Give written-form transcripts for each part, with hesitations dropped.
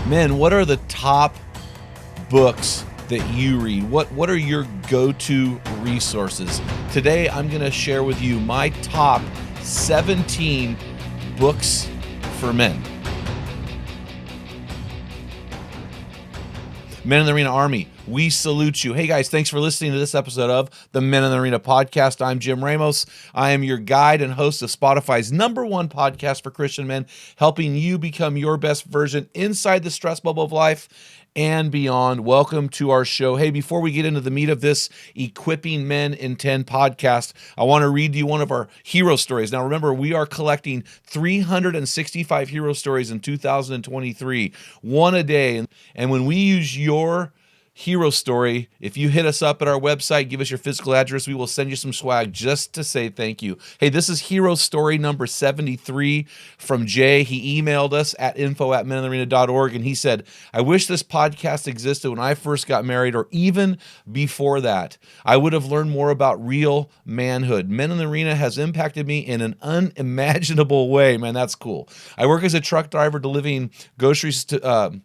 Men, what are the top books that you read? What are your go-to resources? Today, I'm going to share with you my top 17 books for men. Men in the Arena Army, we salute you. Hey guys, thanks for listening to this episode of the Men in the Arena podcast. I'm Jim Ramos. I am your guide and host of Spotify's #1 podcast for Christian men, helping you become your best version inside the stress bubble of life and beyond. Welcome to our show. Hey, before we get into the meat of this Equipping Men in 10 podcast, I want to read you one of our hero stories. Now, remember, we are collecting 365 hero stories in 2023, one a day. And when we use your hero story, if you hit us up at our website, give us your physical address, we will send you some swag just to say thank you. Hey, this is hero story number 73 from Jay. He emailed us at info@meninthearena.org, and he said, I wish this podcast existed when I first got married or even before that. I would have learned more about real manhood. Men in the Arena has impacted me in an unimaginable way. Man, that's cool. I work as a truck driver delivering groceries to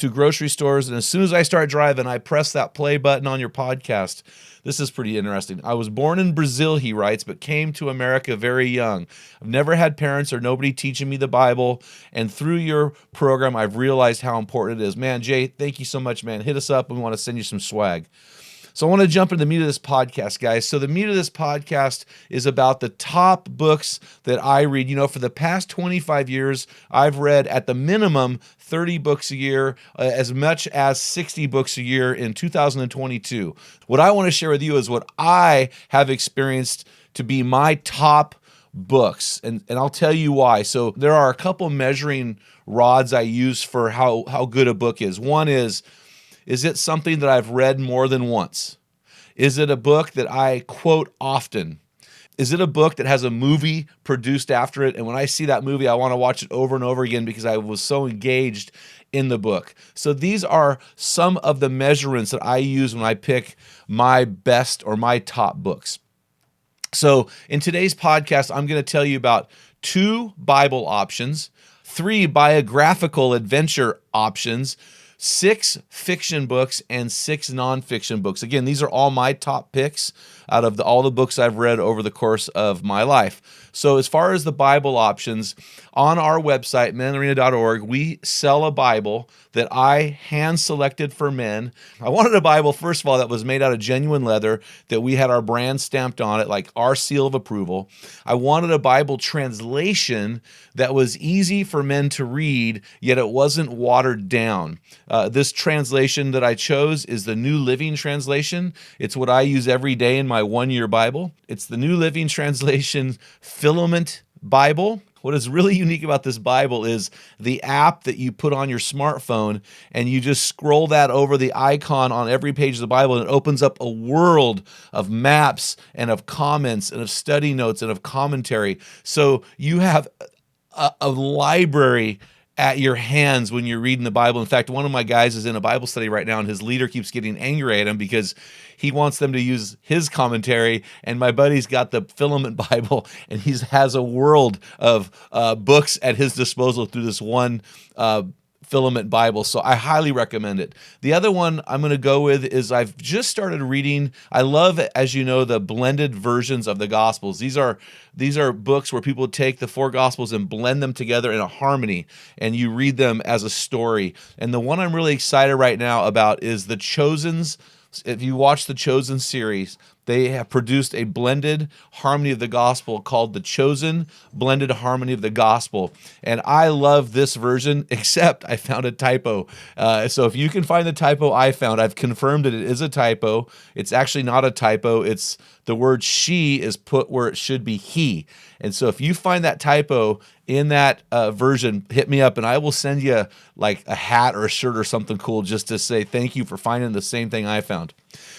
grocery stores, and as soon as I start driving, I press that play button on your podcast. This is pretty interesting. I was born in Brazil, he writes, but came to America very young. I've never had parents or nobody teaching me the Bible, and through your program, I've realized how important it is. Man, Jay, thank you so much, man. Hit us up. We want to send you some swag. So I want to jump into the meat of this podcast, guys. So the meat of this podcast is about the top books that I read. You know, for the past 25 years, I've read at the minimum 30 books a year, as much as 60 books a year in 2022. What I want to share with you is what I have experienced to be my top books, and I'll tell you why. So there are a couple measuring rods I use for how good a book is. One is it something that I've read more than once? Is it a book that I quote often? Is it a book that has a movie produced after it? And when I see that movie, I want to watch it over and over again because I was so engaged in the book. So these are some of the measurements that I use when I pick my best or my top books. So in today's podcast, I'm going to tell you about 2 Bible options, 3 biographical adventure options, 6 fiction books, and 6 nonfiction books. Again, these are all my top picks out of all the books I've read over the course of my life. So as far as the Bible options, on our website, meninthearena.org, we sell a Bible that I hand-selected for men. I wanted a Bible, first of all, that was made out of genuine leather, that we had our brand stamped on it, like our seal of approval. I wanted a Bible translation that was easy for men to read, yet it wasn't watered down. This translation that I chose is the New Living Translation. It's what I use every day in my one-year Bible. It's the New Living Translation Filament Bible. What is really unique about this Bible is the app that you put on your smartphone, and you just scroll that over the icon on every page of the Bible, and it opens up a world of maps and of comments and of study notes and of commentary. So you have a library at your hands when you're reading the Bible. In fact, one of my guys is in a Bible study right now, and his leader keeps getting angry at him because he wants them to use his commentary, and my buddy's got the Filament Bible, and he has a world of books at his disposal through this one Filament Bible. So I highly recommend it. The other one I'm going to go with is I've just started reading. I love, as you know, the blended versions of the Gospels. These are books where people take the 4 Gospels and blend them together in a harmony, and you read them as a story. And the one I'm really excited right now about is The Chosen's. If you watch the Chosen series, they have produced a blended harmony of the gospel called The Chosen Blended Harmony of the Gospel. And I love this version, except I found a typo. So if you can find the typo I found, I've confirmed that it is a typo. It's actually not a typo. It's the word she is put where it should be he. And so if you find that typo in that version, hit me up and I will send you like a hat or a shirt or something cool just to say thank you for finding the same thing I found.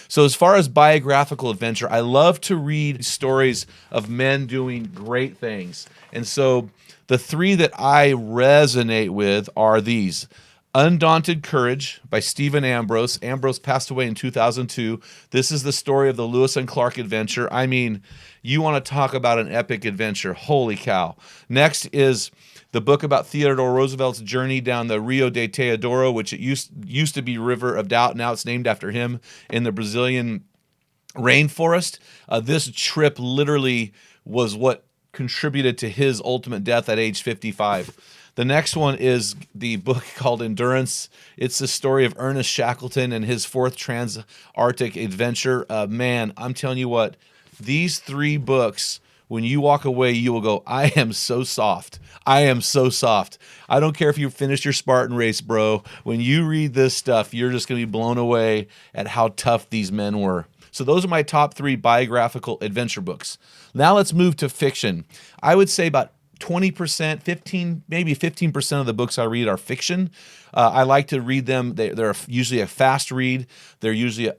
So as far as biographical adventure, I love to read stories of men doing great things. And so the 3 that I resonate with are these. Undaunted Courage by Stephen Ambrose. Ambrose passed away in 2002. This is the story of the Lewis and Clark adventure. I mean, you want to talk about an epic adventure. Holy cow. Next is The book about Theodore Roosevelt's journey down the Rio de Teodoro, which it used to be River of Doubt. Now it's named after him in the Brazilian rainforest. This trip literally was what contributed to his ultimate death at age 55. The next one is the book called Endurance. It's the story of Ernest Shackleton and his fourth trans-Arctic adventure. Man, I'm telling you what, these 3 books, when you walk away, you will go, I am so soft. I am so soft. I don't care if you finished your Spartan race, bro. When you read this stuff, you're just going to be blown away at how tough these men were. So those are my top 3 biographical adventure books. Now let's move to fiction. I would say about 20%, 15, maybe 15% of the books I read are fiction. I like to read them. They're usually a fast read. They're usually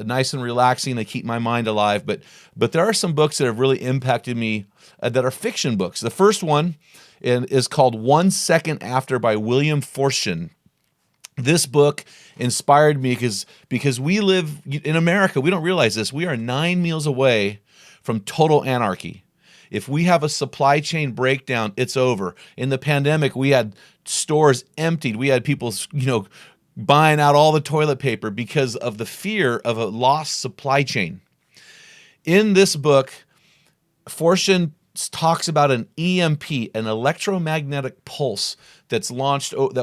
nice and relaxing. They keep my mind alive. But there are some books that have really impacted me that are fiction books. The first one is called 1 Second After by William Forstchen. This book inspired me because we live in America. We don't realize this. We are 9 meals away from total anarchy. If we have a supply chain breakdown, it's over. In the pandemic, we had stores emptied. We had people, buying out all the toilet paper because of the fear of a lost supply chain. In this book, Forstchen talks about an EMP, an electromagnetic pulse that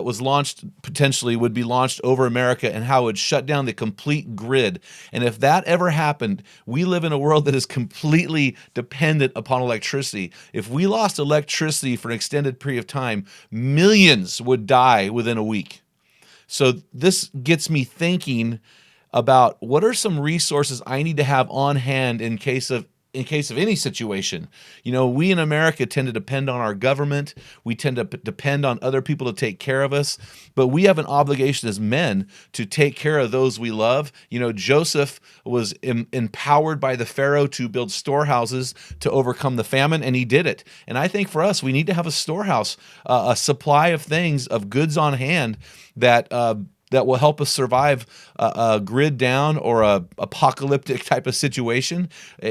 was launched, potentially would be launched over America, and how it would shut down the complete grid. And if that ever happened, we live in a world that is completely dependent upon electricity. If we lost electricity for an extended period of time, millions would die within a week. So this gets me thinking about what are some resources I need to have on hand in case of any situation. We in America tend to depend on our government. We tend to depend on other people to take care of us. But we have an obligation as men to take care of those we love. Joseph was empowered by the Pharaoh to build storehouses to overcome the famine, and he did it. And I think for us, we need to have a storehouse, a supply of things, of goods on hand that will help us survive a grid down or a apocalyptic type of situation.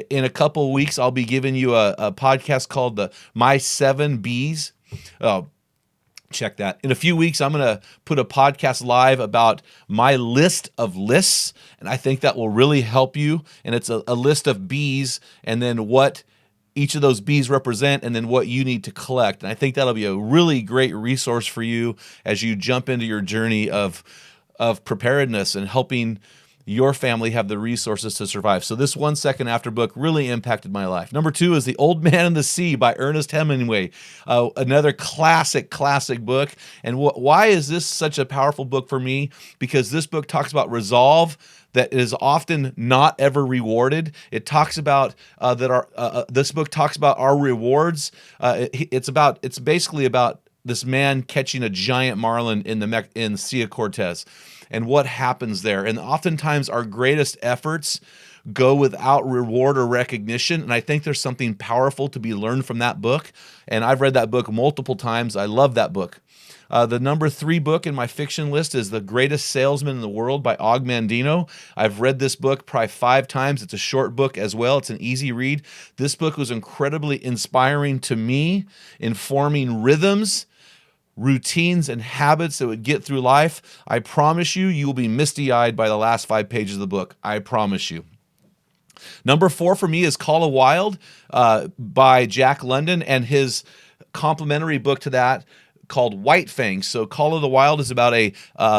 In a couple of weeks, I'll be giving you a podcast called My 7 Bs. Check that. In a few weeks, I'm going to put a podcast live about my list of lists, and I think that will really help you. And it's a list of Bs, and then what each of those Bs represent, and then what you need to collect. And I think that'll be a really great resource for you as you jump into your journey of preparedness and helping your family have the resources to survive. So this 1 Second After book really impacted my life. Number 2 is The Old Man and the Sea by Ernest Hemingway, another classic book. And why is this such a powerful book for me? Because this book talks about resolve that is often not ever rewarded. It talks about this book talks about our rewards. It's basically about this man catching a giant marlin in the Sea of Cortez and what happens there. And oftentimes our greatest efforts go without reward or recognition. And I think there's something powerful to be learned from that book. And I've read that book multiple times. I love that book. The number 3 book in my fiction list is The Greatest Salesman in the World by Og Mandino. I've read this book probably 5 times. It's a short book as well. It's an easy read. This book was incredibly inspiring to me, informing rhythms, routines, and habits that would get through life. I promise you will be misty-eyed by the last 5 pages of the book. I promise you. Number 4 for me is Call of Wild by Jack London, and his complementary book to that called White Fang. So Call of the Wild is about a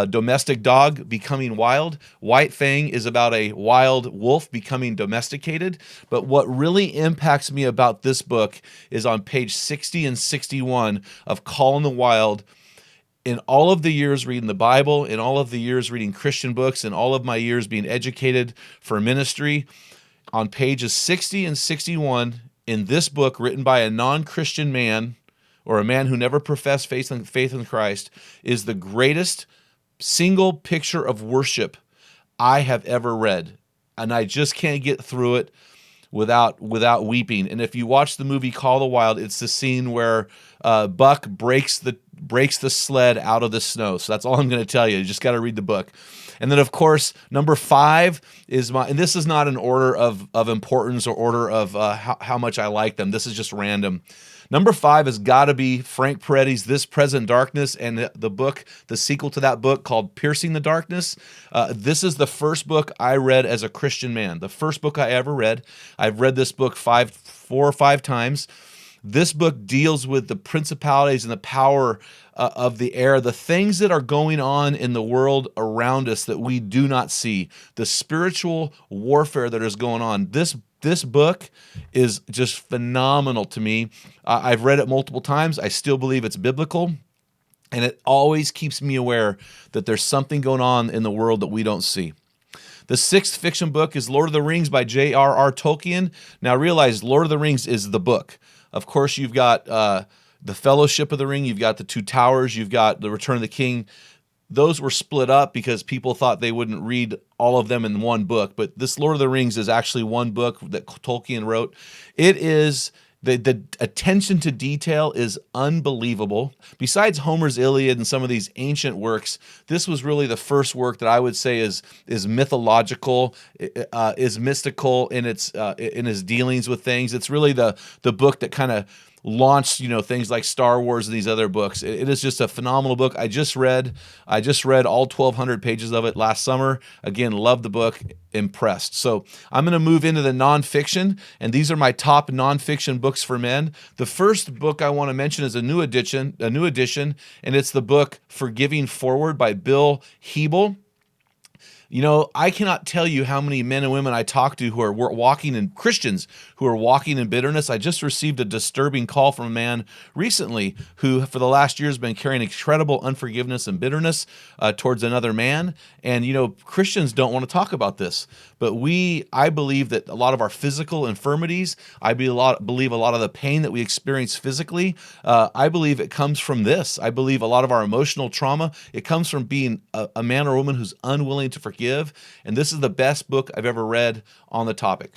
domestic dog becoming wild. White Fang is about a wild wolf becoming domesticated. But what really impacts me about this book is on page 60 and 61 of Call of the Wild. In all of the years reading the Bible, in all of the years reading Christian books, in all of my years being educated for ministry, on pages 60 and 61 in this book written by a non-Christian man, or a man who never professed faith in Christ, is the greatest single picture of worship I have ever read. And I just can't get through it without weeping. And if you watch the movie Call of the Wild, it's the scene where Buck breaks the sled out of the snow. So that's all I'm going to tell you. You just got to read the book. And then, of course, number 5 is and this is not an order of importance or order of how much I like them. This is just random. Number 5 has got to be Frank Peretti's This Present Darkness, and the book, the sequel to that book called Piercing the Darkness. This is the first book I read as a Christian man, the first book I ever read. I've read this book 4 or 5 times. This book deals with the principalities and the power of the air, the things that are going on in the world around us that we do not see, the spiritual warfare that is going on. This book is just phenomenal to me. I've read it multiple times. I still believe it's biblical, and it always keeps me aware that there's something going on in the world that we don't see. The 6th fiction book is Lord of the Rings by J.R.R. Tolkien. Now realize Lord of the Rings is the book. Of course, you've got the Fellowship of the Ring, you've got the Two Towers, you've got the Return of the King. Those were split up because people thought they wouldn't read all of them in one book. But this Lord of the Rings is actually one book that Tolkien wrote. It is, the attention to detail is unbelievable. Besides Homer's Iliad and some of these ancient works, this was really the first work that I would say is mythological, is mystical in its dealings with things. It's really the book that kind of launched, things like Star Wars and these other books. It is just a phenomenal book. I just read all 1,200 pages of it last summer. Again, loved the book, impressed. So I'm going to move into the nonfiction, and these are my top nonfiction books for men. The first book I want to mention is a new edition, and it's the book Forgiving Forward by Bill Hebel. I cannot tell you how many men and women I talk to who are walking in Christians who are walking in bitterness. I just received a disturbing call from a man recently who, for the last year, has been carrying incredible unforgiveness and bitterness towards another man. And, Christians don't want to talk about this. But I believe that a lot of our physical infirmities, I believe a lot of the pain that we experience physically, I believe it comes from this. I believe a lot of our emotional trauma, it comes from being a man or woman who's unwilling to forgive. And this is the best book I've ever read on the topic.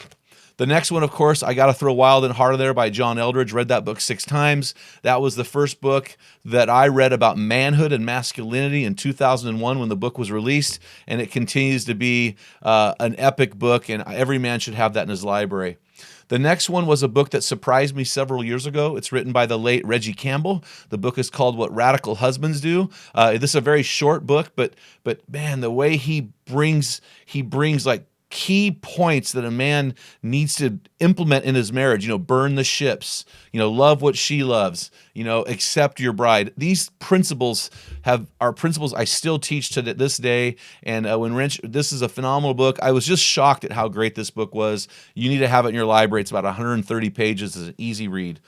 The next one, of course, I got to throw Wild and Hard there by John Eldredge. Read that book 6 times. That was the first book that I read about manhood and masculinity in 2001 when the book was released, and it continues to be an epic book, and every man should have that in his library. The next one was a book that surprised me several years ago. It's written by the late Reggie Campbell. The book is called What Radical Husbands Do. This is a very short book, but man, the way he brings like key points that a man needs to implement in his marriage, burn the ships, love what she loves, accept your bride. These principles are principles I still teach to this day. And this is a phenomenal book. I was just shocked at how great this book was. You need to have it in your library. It's about 130 pages. It's an easy read.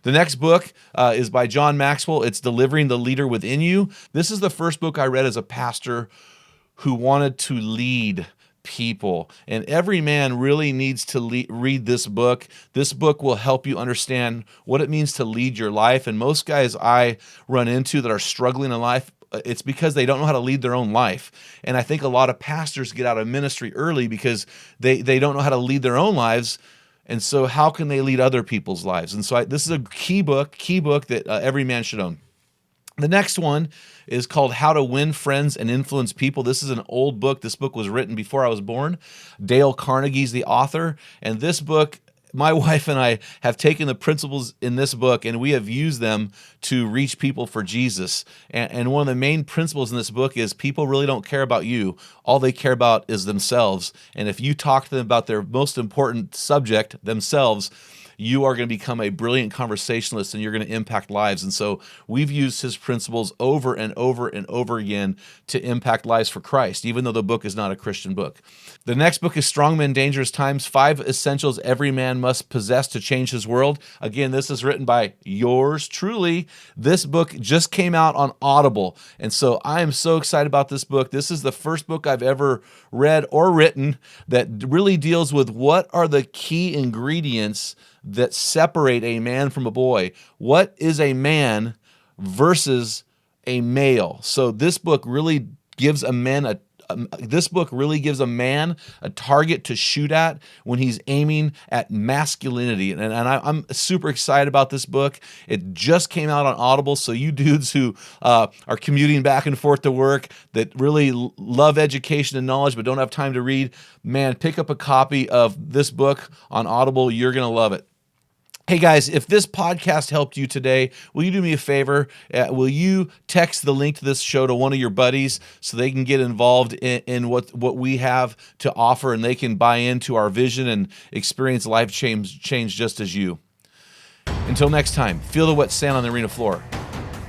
The next book is by John Maxwell. It's Delivering the Leader Within You. This is the first book I read as a pastor who wanted to lead people. And every man really needs to read this book. This book will help you understand what it means to lead your life. And most guys I run into that are struggling in life, it's because they don't know how to lead their own life. And I think a lot of pastors get out of ministry early because they don't know how to lead their own lives. And so how can they lead other people's lives? And so this is a key book that every man should own. The next one is called How to Win Friends and Influence People. This is an old book. This book was written before I was born. Dale Carnegie's the author. And this book, my wife and I have taken the principles in this book and we have used them to reach people for Jesus. And one of the main principles in this book is people really don't care about you. All they care about is themselves. And if you talk to them about their most important subject, themselves, you are going to become a brilliant conversationalist and you're going to impact lives. And so we've used his principles over and over and over again to impact lives for Christ, even though the book is not a Christian book. The next book is Strong Men, Dangerous Times, 5 Essentials Every Man Must Possess to Change His World. Again, this is written by yours truly. This book just came out on Audible. And so I am so excited about this book. This is the first book I've ever read or written that really deals with what are the key ingredients that separate a man from a boy. What is a man versus a male? So this book really gives a man a target to shoot at when he's aiming at masculinity. And I'm super excited about this book. It just came out on Audible, so you dudes who are commuting back and forth to work that really love education and knowledge but don't have time to read, man, pick up a copy of this book on Audible. You're going to love it. Hey guys, if this podcast helped you today, will you do me a favor? Will you text the link to this show to one of your buddies so they can get involved in what we have to offer, and they can buy into our vision and experience life change just as you. Until next time, feel the wet sand on the arena floor.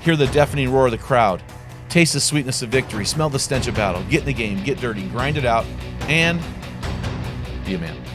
Hear the deafening roar of the crowd. Taste the sweetness of victory. Smell the stench of battle. Get in the game. Get dirty. Grind it out. And be a man.